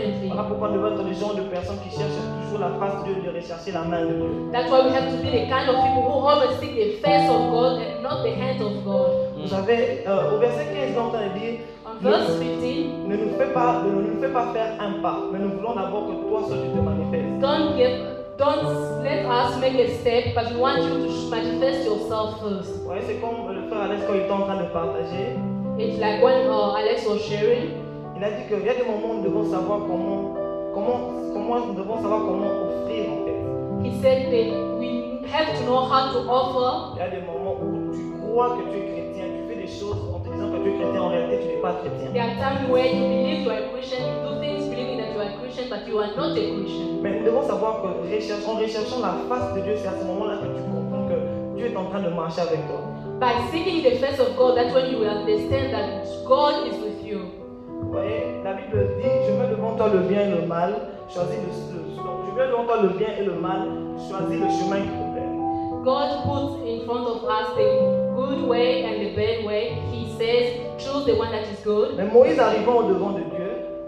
constantly. Voilà pourquoi nous devons être des gens de personnes qui cherchent toujours la face de Dieu, de rechercher la main de Dieu. That's why we have to be the kind of people who always seek the face of God and not the hand of God. Vous savez, au verset 15, il est en train de dire, On verse 15, ne nous fais pas faire un pas, mais nous voulons d'abord que toi seul tu te manifestes. don't let us make a step, but we want you to manifest yourself first. Ouais, c'est comme le frère Alex quand il était en train de partager. It's like when Alex was sharing. Il a dit qu'il y a des moments où nous devons savoir comment nous devons savoir comment offrir en fait. He said that we have to know how to offer. Il y a des moments où tu crois que tu es chrétien, tu fais des choses en te disant que tu es chrétien, en réalité tu n'es pas chrétien. There are times where you believe you are a Christian, you do things believing that you are a Christian, but you are not a Christian. Mais nous devons savoir que en recherchant la face de Dieu, c'est à ce moment-là que tu comprends que Dieu est en train de marcher avec toi. By seeking the face of God, that's when you will understand that God is with you. Vous voyez, la Bible dit, je mets devant toi le bien et le mal, choisis je mets devant toi le bien et le mal, choisis le chemin qui te plaît. God puts in front of us the good way and the bad way. He says, choose the one that is good. Mais Moïse arrivant au devant de Dieu,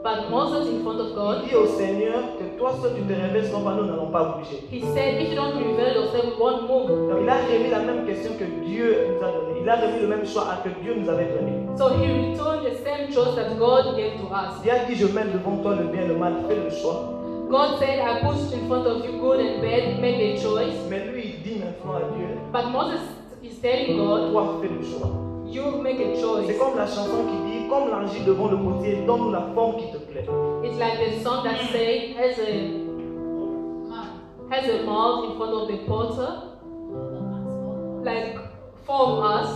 But Moses in front of God, il dit au Seigneur que toi seul tu te révèles, sinon nous n'allons pas bouger. he said, if you don't reveal yourself, we won't move. Donc, il a remis la même question que Dieu nous a donnée. Il a remis le même choix que Dieu nous avait donné. So he returned the same choice that God gave to us. Il a dit, je mets devant toi le bien et le mal, fais le choix. God said, I put in front of you good and bad, make a choice. Mais lui, il dit maintenant à Dieu, But Moses is telling God, toi fais le choix. you make a choice. C'est comme la chanson qui dit, comme l'argile devant le potier, donne-nous la forme qui te plaît. It's like the song that says, has a mold in front of the potter, like form us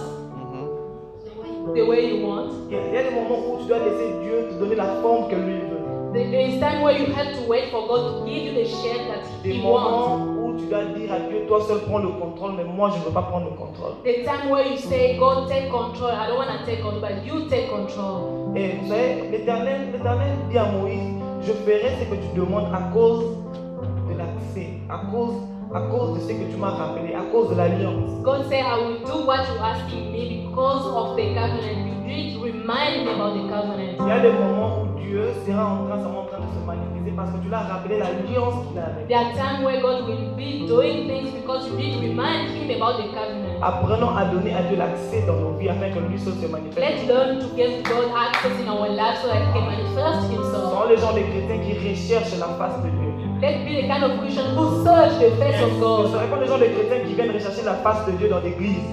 the way you want. Il y a des moments où tu dois laisser Dieu te donner la forme que lui veut. There is time where you have to wait for God to give you the shape that Des He wants. moments où tu dois dire à Dieu, toi seul prends le contrôle, mais moi je ne veux pas prendre le contrôle. The time where you say, God, take control. I don't want to take control, but you take control. Et vous savez, l'Éternel dit à Moïse, je ferai ce que tu demandes à cause de l'accès, à cause de ce que tu m'as rappelé, à cause de l'alliance. God said, I will do what you're asking me because of the covenant. You did remind me about the covenant. Il y a des moments où Dieu sera en train de se manifester parce que tu l'as rappelé l'alliance qu'il a avec. There are times where God will be doing things because you did remind Him about the covenant. Apprenons à donner à Dieu l'accès dans nos vies afin que lui seul se manifeste. Let's learn to give God access in our lives so that He can manifest Ce Himself. sont les gens, les chrétiens qui recherchent la face de Dieu. Let's be the kind of Christian who search the face of Ce ne God. sont pas les gens, les chrétiens qui viennent rechercher la face de Dieu dans l'église.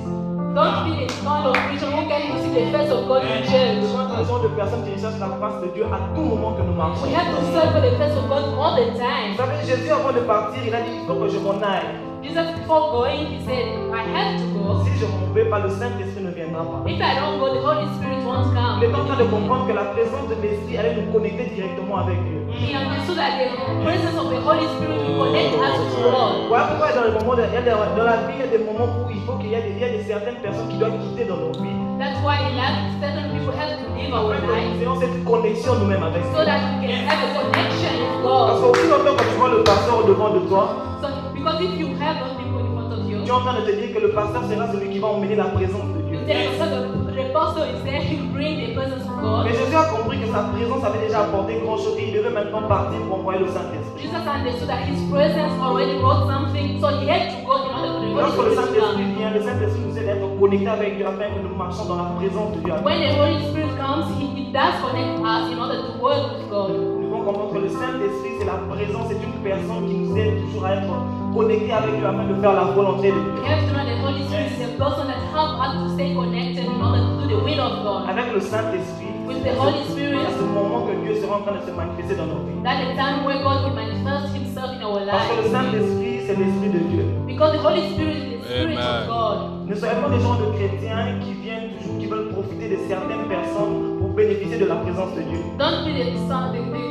Don't be the kind of Christian who can see the face of God in church. Ce sont les gens de personnes qui recherchent la face de Dieu à tout moment que nous marchons. We have to search for the face of God all the time. Vous savez, Jésus avant de partir, il a dit, il faut que je m'en aille. Jesus, before going, He said, I have to go. Si je ne m'en vais pas, le Saint-Esprit ne viendra pas. If I don't go, the Holy Spirit won't Il est en come. train de comprendre que la présence de l'Esprit allait nous connecter directement avec Dieu. He understood that the presence of the Holy Spirit will connect us to God. Voilà pourquoi dans la vie, il y a des moments où il faut qu'il y ait certaines personnes qui doivent quitter dans nos vies. That's why in life, certain people have to live our Afin que nous lives ayons cette connexion nous-mêmes avec so Dieu. that we can have a connection with Parce God. qu'au plus longtemps que tu vois le pasteur au devant de toi, So, because if you have those people in front of you, tu es en train de te dire que le pasteur sera celui qui va emmener la présence de Dieu. you tell yourself that the pastor is there, he will bring the presence of God. Mais Jésus a compris que sa présence avait déjà apporté grand chose et il devait maintenant partir pour envoyer le Saint-Esprit. Jesus understood that his presence already brought something, so he had to go in order for the Lorsque Holy le Spirit to Saint-Esprit come. vient, le Saint-Esprit nous aide à être connectés avec Dieu afin que nous marchions dans la présence de Dieu. When the Holy Spirit comes, he does connect us in order to work with God. Nous devons comprendre que le Saint-Esprit, c'est la présence, c'est une personne qui nous aide toujours à être connectés avec Dieu afin de faire la volonté de We Dieu. have to know the Holy Spirit is a person that helps us to stay connected in order to do the will of God. Avec le Saint-Esprit, With the Holy c'est Spirit, à ce moment que Dieu sera en train de se manifester dans nos vies. that's the time where God will manifest himself in our Parce que le lives. Saint-Esprit, c'est l'Esprit de Dieu. Because the Holy Spirit is the Spirit of God. Ne soyez pas des gens de chrétiens qui viennent toujours, qui veulent profiter de certaines personnes pour bénéficier de la présence de Dieu. Don't be the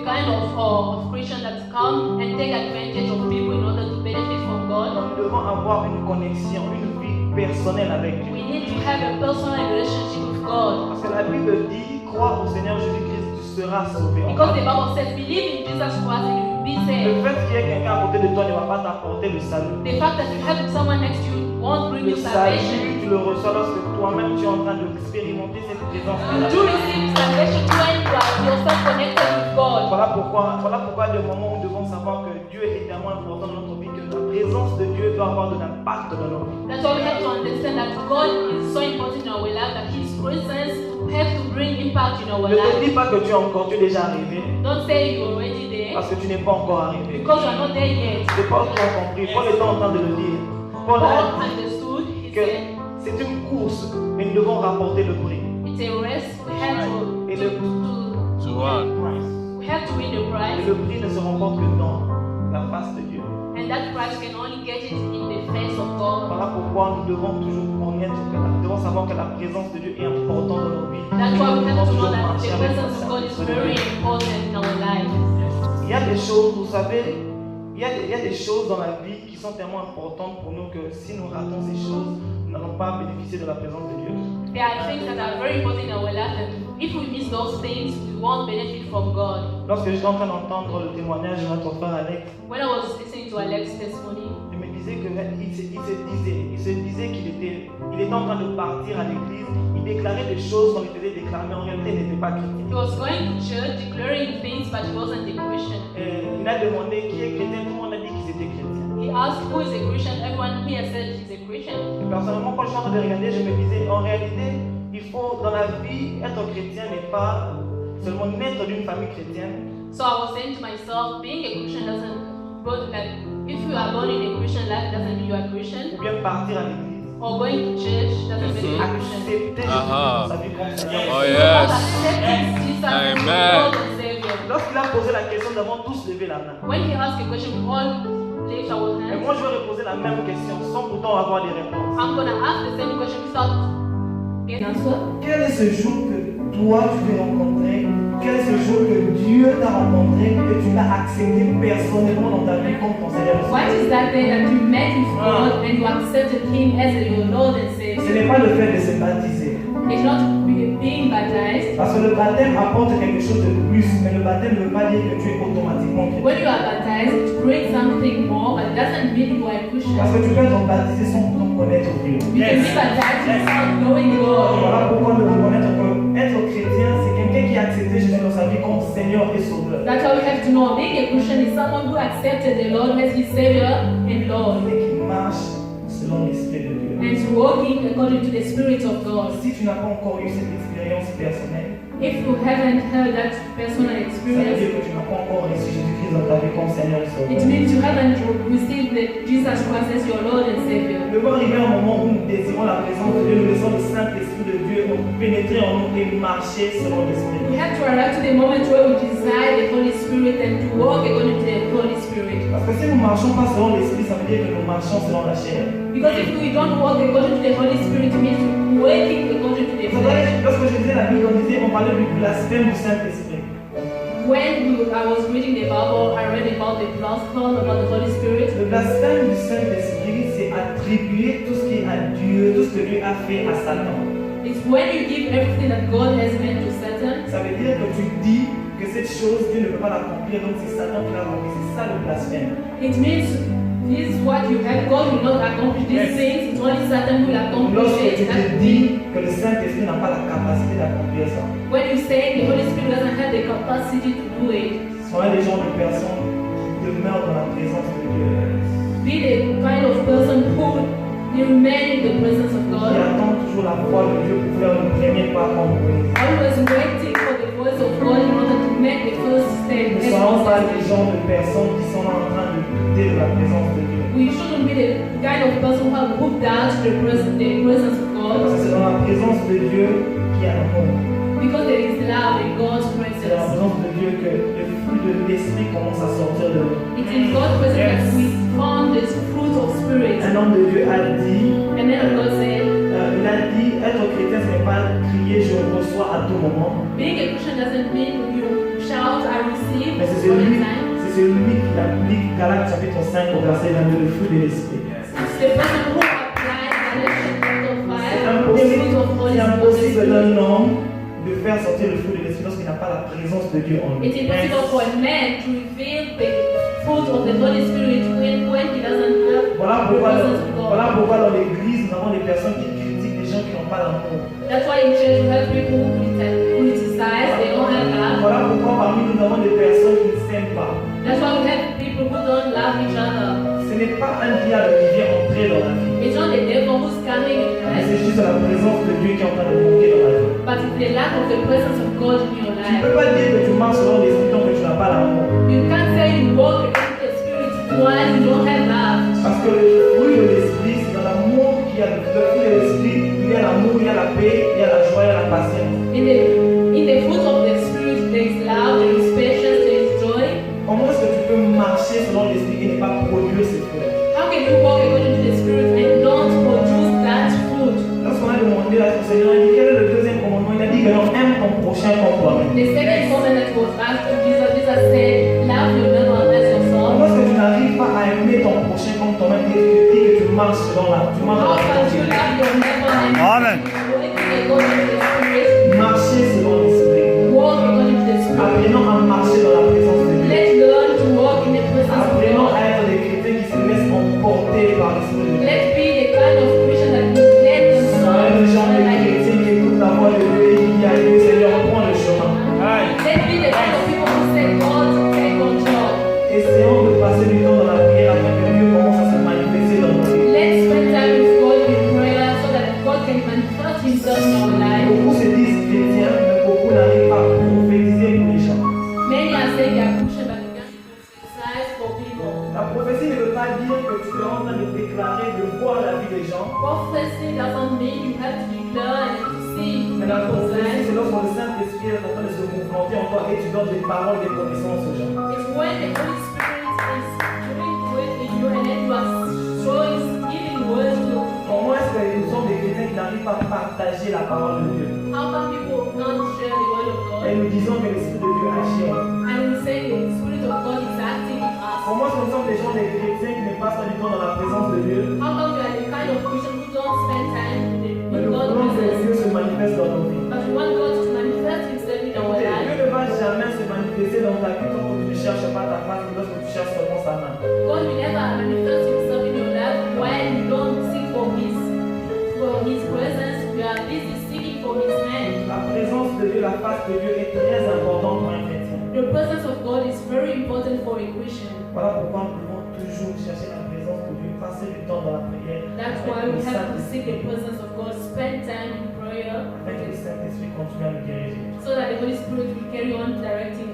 kind of Christian that come and take advantage of people in order to benefit from God. Nous devons avoir une connexion, une vie personnelle avec Dieu. We need to have a personal relationship with God. Parce que la Bible dit, crois au Seigneur Jésus-Christ, tu seras sauvé. Because the Bible says, believe in Jesus Christ and you will be Le saved. fait qu'il y ait quelqu'un à côté de toi ne va pas t'apporter le salut. The fact that you have someone next to you won't bring Le you salvation. salut, tu le reçois lorsque toi-même tu es en train d'expérimenter cette présence. You do receive salvation when you are yourself connected with God. Voilà pourquoi le moment où nous devons savoir que Dieu est tellement important dans notre vie, que la présence de Dieu doit avoir de l'impact dans nos vies. That's why we have to understand that God is so important in our life, that His presence has to bring impact in our Ne te life. dis pas que tu es déjà arrivé, Don't say you're already there parce que tu n'es pas encore arrivé. because you're not there yet. C'est Paul qui a compris. Paul est en train de le dire. Paul Paul a dit understood. He que said c'est une course, mais nous devons rapporter le prix. it's a race. We have Et to, le To one. we have to win the Et prize, le prix ne se remporte que dans la face de Dieu. and that prize can only get it in the face of God. Voilà pourquoi nous devons toujours connaître, nous devons savoir que la présence de Dieu est importante dans nos vies. That's why we Nous have to devons know toujours that marcher the avec presence of God is notre very Dieu. important in our life. Il y a des choses, vous savez, il y a des choses dans la vie qui sont tellement importantes pour nous que si nous ratons ces choses, nous n'allons pas bénéficier de la présence de Dieu. There are things that are very important in our life, and if we miss those things, we won't benefit from God. Lorsque j'étais en train d'entendre le témoignage de notre frère Alex, When I was listening to Alex's testimony, je me disais qu'il se disait qu'il était en train de partir à l'église, il déclarait des choses qu'on lui faisait déclarer, mais en réalité il n'était pas chrétien. he was going to church declaring things, but he wasn't a Christian. Il a demandé qui est chrétien, tout le monde a dit qu'ils étaient chrétiens. He asked who is a Christian. Everyone here said he's a Christian. Et personnellement, quand je suis en train de regarder, je me disais, en réalité, il faut, dans la vie, être chrétien n'est pas seulement naître d'une famille chrétienne, So I was saying to myself, being a Christian doesn't, but like if you are born in a Christian life, doesn't mean you are Christian. ou bien partir à l'église, Or going to church doesn't make you a Christian. accepter Jésus Aha. dans sa vie comme Seigneur. Oh It's yes. about accepting Jesus as Amen. Lord and Savior. Lorsqu'il a posé la question, nous avons tous levé la main. When he asked a question, we all lift our Et hands. moi, je vais reposer la même question sans pourtant avoir des réponses. I'm gonna ask the same question without getting an answer. Quel est ce jour que toi tu veux rencontrer? Quel est ce jour que Dieu t'a rencontré et tu l'as accepté personnellement dans ta vie comme ton Seigneur? What is that day that you met with God and you accepted Him as your Lord and Ce Savior? n'est pas le fait de se baptiser. It's not being baptized. Parce que le baptême apporte quelque chose de plus, mais le baptême ne veut pas dire que tu es automatiquement chrétien. When you are baptized, it brings something more, but it doesn't mean you are a Christian. Parce que tu peux être baptisé sans pourtant connaître Dieu. You can be baptized without knowing God. Voilà pourquoi nous reconnaître que être chrétien, c'est quelqu'un qui a accepté Jésus dans sa vie comme Seigneur et Sauveur. That's how we have to know. Being a Christian is someone who accepted the Lord as his Savior and Lord, Et qui marche selon l'Esprit de Dieu. and is walking according to the Spirit of God. Si tu n'as pas encore eu cette expérience personnelle, If you haven't heard that personal ça veut experience, dire que tu n'as pas encore reçu Jésus-Christ dans ta vie comme Seigneur et it Sauveur. means you haven't received Jesus Christ as your Lord and Savior. Il va arriver un moment où nous désirons la présence de Dieu, nous laissons le Saint-Esprit de Dieu pénétrer en nous et marcher selon l'Esprit. We have to arrive to the moment where we desire the Holy Spirit and to walk according to the Holy Spirit. Parce que si nous ne marchons pas selon l'Esprit, ça veut dire que nous marchons selon la chair. Because if we don't walk according to the Holy Spirit, it means we're walking according to the Vous savez, flesh. lorsque je disais la Bible, on parlait du blasphème du Saint-Esprit. I was reading the Bible, I read about the gospel, about the Holy Spirit. Le blasphème du Saint-Esprit, c'est attribuer tout ce qui est à Dieu, tout ce que Dieu a fait à Satan. It's when you give everything that God has meant to Satan. Ça veut dire que tu dis que cette chose, Dieu ne peut pas l'accomplir, donc c'est Satan qui l'a accompli. C'est ça le blasphème. It means this is what you have. God will not accomplish these things. It's only Satan who will accomplish Lorsque tu it. te dis que le Saint-Esprit n'a pas la capacité d'accomplir ça, When you say the Holy Spirit doesn't have the capacity to do it, soyez des gens de personnes qui demeurent dans la présence de Dieu, be the kind of person who remain in the presence of qui God, attendent toujours la voix de Dieu pour faire le premier pas en vous. always waiting for the voice of God in order to make the first step. Ne soyons pas des gens de personnes qui sont en train de douter de la présence de Dieu. We shouldn't be the kind of person who doubt the presence of God, Parce que c'est dans la présence de Dieu qu'il y a l'amour. because there is love in God's C'est dans la presence. présence de Dieu que le fruit de l'esprit commence à sortir de nous. It's in God's presence that we found this fruit of spirit. Un homme de Dieu a dit, And then God said, il a dit, être chrétien, ce n'est pas crier je reçois à tout moment. being a Christian doesn't mean you shout, I receive Mais c'est all the celui, time. c'est celui qui applique Galates chapitre 5 au verset 22, le fruit de l'esprit. It's the person who applies Galatians chapter 5, the C'est fruit of Holy impossible Spirit. d'un homme de faire sortir le fruit de l'esprit lorsqu'il n'a pas la présence de Dieu en lui. It's impossible for a man to reveal the fruit of the Holy Spirit when he doesn't have Voilà the pourquoi, presence of God. voilà pourquoi dans l'église, nous avons des personnes qui critiquent des gens qui n'ont pas l'amour. That's why in church we have people who criticize exercise, they don't have love. Voilà pourquoi parmi nous avons des personnes qui ne s'aiment pas. That's why we have people who don't love each other. Ce n'est pas un diable qui vient entrer dans la vie. It's not the devil who's coming in your Mais life, c'est juste la présence de Dieu qui est en train de manquer dans la vie. but it's the lack of the presence of God in your Tu ne life. peux pas dire que tu marches selon l'esprit tant que tu n'as pas l'amour. You can't say you walk in the spirit while you don't have love. Parce que le fruit de l'esprit, c'est dans l'amour qu'il y a. Le fruit de l'esprit, il y a l'amour, il y a la paix, il y a la joie, il y a la patience. In the fruit of the spirit, there is love, there is patience, there is joy. Comment est-ce que tu peux marcher selon l'esprit et ne pas produire ces fruits? How can you walk according to the spirit and don't produce that fruit? Lorsqu'on a demandé à son Seigneur, il dit quel est le deuxième commandement? Il a dit que non, aime ton prochain comme toi-même. The second commandment was asked to Jesus. Jesus said, love your neighbor as yourself. Comment est-ce que tu n'arrives pas à aimer ton prochain comme toi-même et tu dis que tu marches selon la How can you love your neighbor and Amen. walk according to the spirit? marcher selon l'esprit. Walk according to the spirit. Apprenons à marcher dans la présence de Dieu. Let's learn to walk in the presence of Apprenons God. à être des chrétiens qui se laissent emporter par l'esprit de Dieu. Let's be the kind of Christian that will let Soyons des gens des themselves. chrétiens qui écoutent la voix de Dieu et qui disent à Dieu, Seigneur, prends le chemin. Let's be the kind of people who say, God, take control. Essayons de passer du temps dans la prière afin que Dieu commence à se manifester dans nos vies. Let's spend time with God in prayer so that God can manifest Himself in our life. Beaucoup se disent chrétiens, mais beaucoup n'arrivent pas à prophétiser pour les gens. Many are saying they are Christian, but they can't prophesy for people. La prophétie ne veut pas dire que tu es en train de déclarer, de voir la vie des gens. Prophecy doesn't mean you have to declare and to see Mais la people's prophétie, lives. c'est lorsque le Saint-Esprit est en train de se mouvementer en toi et tu donnes des paroles, des connaissances aux gens. It's when the Holy Spirit is doing work in you and then you are showing, giving words to Comment est-ce que nous sommes des chrétiens qui n'arrivent pas à partager la parole de Dieu? how come people not share the word of God? Et nous disons que l'Esprit de Dieu agit en nous. And we say the Spirit of God is acting in us. Comment est-ce que nous sommes des gens, des chrétiens qui ne passent pas du temps dans la présence de Dieu? How come we are the kind of Christian who don't spend time Mais in nous God's voulons que presence? Dieu se manifeste dans nos vies. But we want God to manifest Himself in our Écoutez, life. Dieu ne va jamais se manifester dans ta vie tant que tu ne cherches pas ta face, mais lorsque tu cherches seulement sa main. God will never manifest Himself in your life while you don't seek for His presence. You are busy seeking for His hand. La présence de Dieu, la face de Dieu est très importante pour un chrétien. The presence of God is very important for a Christian. Voilà pourquoi nous devons toujours chercher la présence de Dieu, passer du temps dans la prière, That's why we have to seek the presence of God, spend time in prayer, afin que le Saint-Esprit continue à nous diriger. so that the Holy Spirit will carry on directing